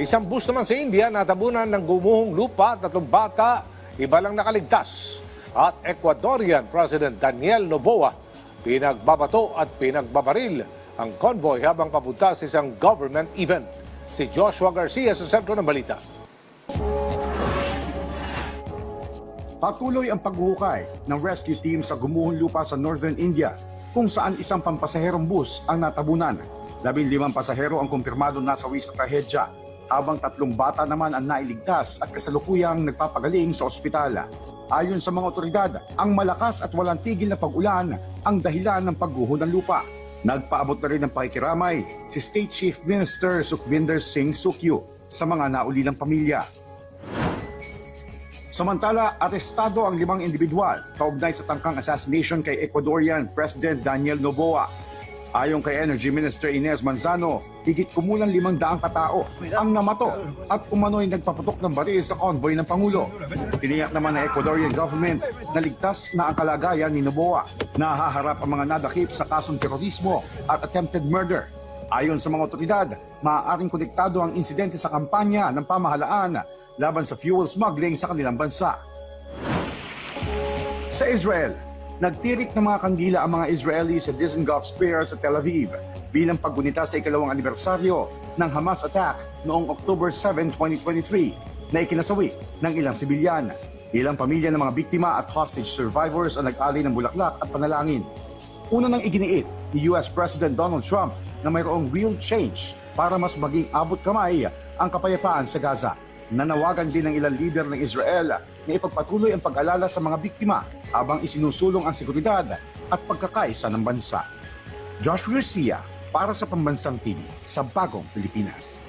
Isang bus naman sa India natabunan ng gumuhong lupa, 3 bata, iba lang nakaligtas. At Ecuadorian President Daniel Noboa, pinagbabato at pinagbabaril ang convoy habang papunta sa isang government event. Si Joshua Garcia sa sentro ng balita. Patuloy ang paghuhukay ng rescue team sa gumuhong lupa sa Northern India kung saan isang pampasaherong bus ang natabunan. 15 pasahero ang kumpirmado nasawi sa trahedya, habang 3 bata naman ang nailigtas at kasalukuyang nagpapagaling sa ospital. Ayon sa mga otoridad, ang malakas at walang tigil na pag-ulan ang dahilan ng pagguho ng lupa. Nagpaabot na rin ng pakikiramay si State Chief Minister Sukhvinder Singh Sukyu sa mga naulilang pamilya. Samantala, arestado ang 5 individual kaugnay sa tangkang assassination kay Ecuadorian President Daniel Noboa. Ayon kay Energy Minister Inez Manzano, higit kumulang 500 katao ang namato at umano'y nagpaputok ng baril sa convoy ng Pangulo. Tiniyak naman ng Ecuadorian government na ligtas na ang kalagayan ni Noboa. Nahaharap ang mga nadakip sa kasong terorismo at attempted murder. Ayon sa mga otoridad, maaaring konektado ang insidente sa kampanya ng pamahalaan laban sa fuel smuggling sa kanilang bansa. Sa Israel, nagtirik ng mga kandila ang mga Israeli sa Dizengoff Square sa Tel Aviv bilang paggunita sa ikalawang anibersaryo ng Hamas attack noong October 7, 2023 na ikinasawi ng ilang sibilyan. Ilang pamilya ng mga biktima at hostage survivors ang nag-alay ng bulaklak at panalangin. Una nang iginiit ni US President Donald Trump na mayroong real change para mas maging abot kamay ang kapayapaan sa Gaza. Nanawagan din ng ilang leader ng Israel na ipagpatuloy ang pag-alala sa mga biktima habang isinusulong ang seguridad at pagkakaisa ng bansa. Joshua Garcia para sa Pambansang TV sa Bagong Pilipinas.